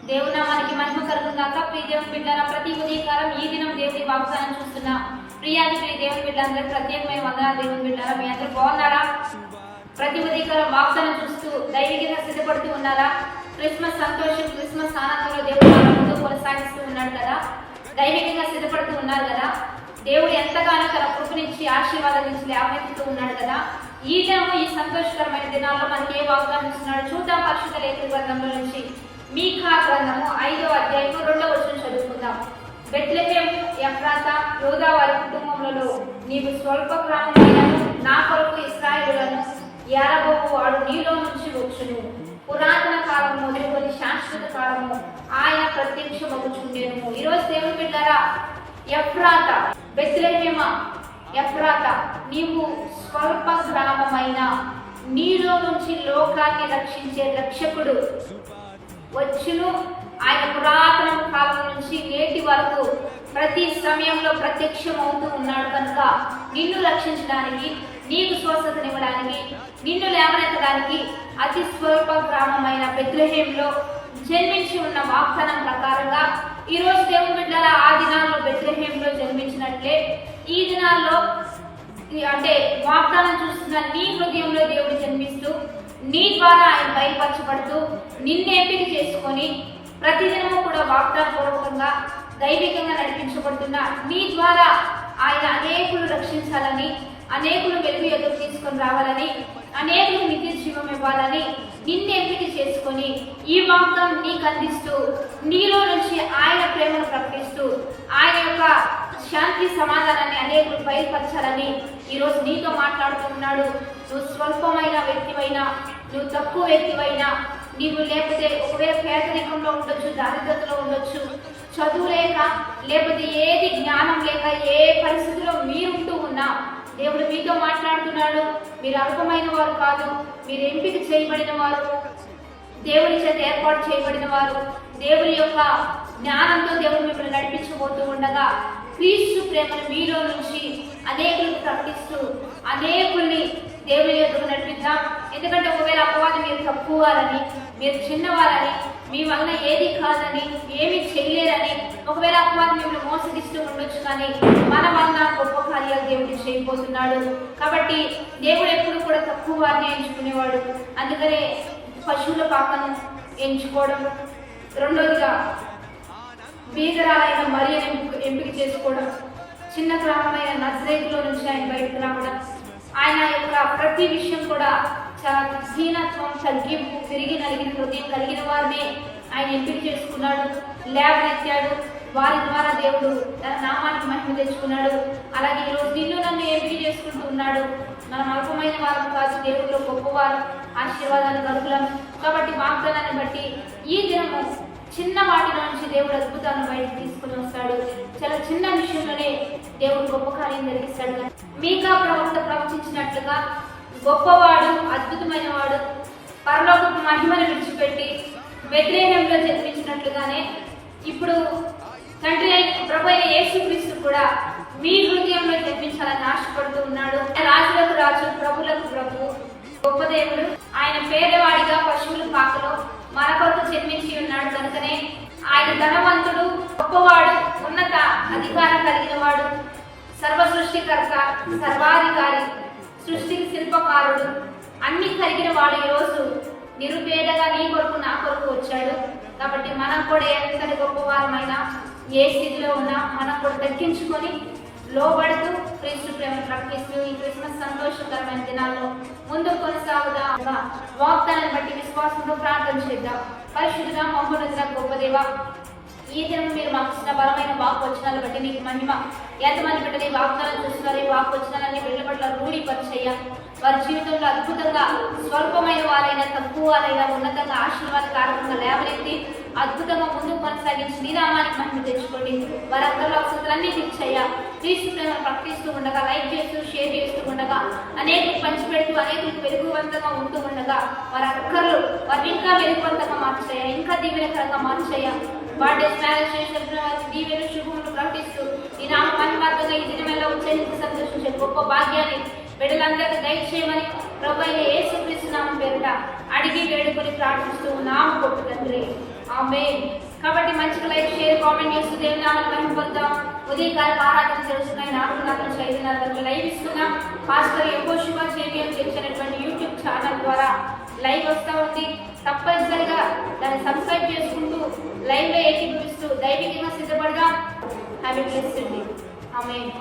దేవుని నామానికి మహిమ కలుగుగాక. ప్రియ దేవుని బిడ్డలారా, ప్రతి ఉదయకాలం ఈ దినం దేవుని వాగ్దానం చూస్తున్న ప్రియాది ప్రియ దేవుని బిడ్డలందరూ ప్రత్యేకమైన వందనాలు. దేవుని బిడ్డలారా, మీ అందరూ బాగున్నారా? ప్రతి ఉదయకాలం వాగ్దానం చూస్తూ దైవికంగా సిద్ధపడుతూ ఉన్నారా? క్రిస్మస్ సంతోషం, క్రిస్మస్ ఆనందంలో దేవుడు మన ముందు కొనసాగిస్తూ ఉన్నాడు కదా. దైవికంగా సిద్ధపడుతూ ఉన్నారు కదా. దేవుడు ఎంతగానో తన కృపనిచ్చి ఆశీర్వాదాలు ఇచ్చి లేవనెత్తుతూ ఉన్నాడు కదా. ఈ దినము ఈ సంతోషకరమైన దినాల్లో మనకి ఏ వాగ్దానం ఇస్తున్నాడు చూద్దాం. పరిశుద్ధ లేఖన గ్రంథంలో నుంచి మీకా గ్రంథము 5వ అధ్యాయము 2వ వచనం చదువుకుందాం. బెత్లెహేము ఎఫ్రాతా యోదా వారి కుటుంబములలో నీవు స్వల్ప గ్రామమైనను నా కొరకు ఇశ్రాయేలులను ఏలబోవు వాడు నీలో నుంచి వచ్చును. పురాతన కాలం మొదలుకొని శాశ్వత కాలము ఆయన ప్రత్యక్షమగుచుండెను. ఈరోజు దేవుని బిడ్డలారా, ఎఫ్రాతా బెత్లెహేమ ఎఫ్రాతా నీవు స్వల్ప గ్రామమైన నీలో నుంచి లోకాన్ని రక్షించే రక్షకుడు వచ్చును. ఆయన పురాతన కాలం నుంచి నేటి వరకు ప్రతి సమయంలో ప్రత్యక్షం అవుతూ ఉన్నాడు కనుక నిన్ను రక్షించడానికి, నీకు స్వస్థతనివ్వడానికి, నిన్ను లేవనెత్తడానికి అతి స్వల్ప గ్రామమైన బెత్లెహేంలో జన్మించి ఉన్న వాగ్దానం ప్రకారంగా ఈరోజు దేవుని బిడ్డల ఆ దినాల్లో బెత్లెహేంలో జన్మించినట్లే ఈ దినాల్లో అంటే వాగ్దానం చూస్తున్న నీ హృదయంలో దేవుడు జన్మిస్తూ నీ ద్వారా ఆయన బయలుపరచబడుతూ నిన్ను ఎంపిక చేసుకొని ప్రతిదినము కూడా వాగ్దాన పూర్వకంగా దైవికంగా నడిపించబడుతున్న నీ ద్వారా ఆయన అనేకులు రక్షించాలని, అనేకులు వెలుగు ఎదురు తీసుకొని రావాలని, అనేకులు నిత్య జీవం ఇవ్వాలని నిన్ను ఎంపిక చేసుకొని ఈ వాగ్దానం నీకు అందిస్తూ నీలో నుంచి ఆయన ప్రేమను ప్రకటిస్తూ ఆయన యొక్క శాంతి సమాధానాన్ని అనేకులు బయలుపరచాలని ఈరోజు నీతో మాట్లాడుతున్నాడు. నువ్వు స్వల్పమైన వ్యక్తివైనా, నువ్వు తక్కువ వ్యక్తివైనా, నీవు లేకపోతే ఒకవేళ పేదరికంలో ఉండొచ్చు, దారిద్రతలో ఉండొచ్చు, చదువు లేక లేకపోతే ఏది జ్ఞానం లేక ఏ పరిస్థితిలో మీరుంటూ ఉన్నా దేవుడు మీతో మాట్లాడుతున్నాడు. మీరు అల్పమైన వారు కాదు, మీరు ఎంపిక చేయబడిన వారు, దేవుని చేత ఏర్పాటు చేయబడిన వారు. దేవుని యొక్క జ్ఞానంతో దేవుడు మిమ్మల్ని నడిపించబోతూ ఉండగా క్రీస్తు ప్రేమను మీలో నుంచి అనేకులకు ప్రకటిస్తూ అనేకుల్ని దేవుని యొద్దకు నడిపిద్దాం. ఎందుకంటే ఒకవేళ అపవాదం మీరు తక్కువారని, మీరు చిన్నవారని, మీ వలన ఏది కాదని, ఏమి చేయలేరని ఒకవేళ అపవాదం మిమ్మల్ని మోసగిస్తూ ఉండొచ్చు, కానీ మన వలన గొప్ప కార్యాలు దేవుడు చేయబోతున్నాడు. కాబట్టి దేవుడు ఎప్పుడు కూడా తక్కువ వారిని ఎంచుకునేవాడు. అందుకనే పశువుల పాకను ఎంచుకోవడం, రెండోదిగా బీదరాలైన మరియను ఎంపిక చేసుకోవడం, చిన్న గ్రామమైన నజరేతులో నుంచి ఆయన బయటకు రావడం, ఆయన యొక్క ప్రతి విషయం కూడా చాలా దీనత్వం, తగ్గింపు, తిరిగి నలిగిన హృదయం కలిగిన వారిని ఆయన ఎంపిక చేసుకున్నాడు, లేవనెత్తాడు. వారి ద్వారా దేవుడు తన నామానికి మహిమ తెచ్చుకున్నాడు. అలాగే ఈరోజు నిన్ను నన్ను ఎంపిక చేసుకుంటూ ఉన్నాడు. మనం అల్పమైన వారం కాదు, దేవుడిలో గొప్పవారు, ఆశీర్వాదాలు కలుగులం. కాబట్టి వాగ్దానాన్ని బట్టి ఈ దినము చిన్న వాటిలో నుంచి దేవుడు అద్భుతాలను బయటకు తీసుకుని వస్తాడు. చాలా చిన్న విషయంలోనే దేవుడు గొప్ప కార్యం జరిగిస్తాడు. మీకా ప్రవక్త ప్రవచించినట్లుగా గొప్పవాడు, అద్భుతమైన వాడు, పరలోకపు మహిమను విడిచిపెట్టి బెత్లెహేంలో జన్మించినట్లుగానే ఇప్పుడు తండ్రి ప్రభు అయిన యేసుక్రీస్తు కూడా మీ హృదయంలో జన్మించాలని ఆశపడుతూ ఉన్నాడు. రాజులకు రాజు, ప్రభులకు ప్రభు, గొప్ప దేవుడు. ఆయన పేదవాడిగా పశువుల పాకలో మన కొరకు జన్మించి ఉన్నాడు కనుకనే ఆయన ధనవంతుడు, గొప్పవాడు, ఉన్నత అధికారం కలిగిన వాడు, సర్వ సృష్టికర్త, సర్వాధికారి, సృష్టికి శిల్పకారుడు, అన్ని కలిగిన వాడు ఈరోజు నిరుపేదగా నీ కొరకు నా కొరకు వచ్చాడు. కాబట్టి మనం కూడా ఎంతటి గొప్పవారమైనా, ఏ స్థితిలో ఉన్నా మనం కూడా తగ్గించుకొని లోబడుతూ క్రీస్తు ప్రేమను ప్రకటిస్తూ ఈ క్రిస్మస్ సంతోషకరమైన దినాల్లో ముందుకు కొనసాగుదాం. వాగ్దానాన్ని బట్టి విశ్వాసంతో ప్రార్థన చేద్దాం. పరిశుద్ధుడా, మహోన్నతుడా, గొప్ప దేవా, ఈ దినం మీరు మాకు ఇచ్చిన బలమైన వాక్వచనాలు బట్టి నీకు మహిమ. ఎంతమంది బిడ్డలు ఈ వాగ్దానాలు చూస్తున్నారు, ఈ వాక్వచనాలన్నీ బిడ్డల పట్ల రూఢీపరిచయ్యా. వారి జీవితంలో అద్భుతంగా స్వల్పమైన వారైనా, తక్కువ వారైనా ఉన్నతంగా ఆశీర్వాదకారకంగా లేవనెత్తి అద్భుతంగా ముందుకు కొనసాగించి నీ నామానికి మహిమ తెచ్చుకోండి. వారి అందరిలో అవసరాలన్నీ తీర్చయ్యా. క్రీస్తు ప్రేమను ప్రకటిస్తూ ఉండగా, లైక్ చేస్తూ, షేర్ చేస్తూ ఉండగా, అనేకులు పంచిపెడుతూ, అనేకులకు వెలుగువంతంగా ఉంటూ ఉండగా వారి అక్కర్లు వారిని ఇంకా వెలుగువంతంగా మార్చయ్యా, ఇంకా దీవెనకరంగా మార్చయ్యా. బర్త్డే మ్యారేజ్ చేసిన దీవెన శుభములు ప్రకటిస్తూ ఈ నామ మహిమార్గంగా ఈ దినమెల్లా ఉచ్చరించి సంతోషించే గొప్ప భాగ్యాన్ని బిడ్డలందరికీ దయచేయమని ప్రభువైన యేసుక్రీస్తు నామం పేరిట అడిగి వేడుకొని ప్రార్థిస్తూ నామ గొప్ప తండ్రి. ఆమేన్. కాబట్టి మంచిగా లైక్ షేర్ కామెంట్ చేస్తూ దేవుని నామమున మహిమ పొందుదాం. ఉదయకాల ఆరాధన జరుగుతున్నాయి. 4 నుంచి 5:30 వరకు లైవ్ ఇస్తున్నాం. పాస్టర్ యెహోషువ చేవియం చేసినటువంటి యూట్యూబ్ ఛానల్ ద్వారా లైవ్ వస్తూ ఉంది. తప్పనిసరిగా దాన్ని సబ్స్క్రైబ్ చేసుకుంటూ లైవ్ లో ఏకీభవిస్తూ దైవికంగా సిద్ధపడగా హ్యాపీ బ్లెస్డ్ డే. ఆమేన్.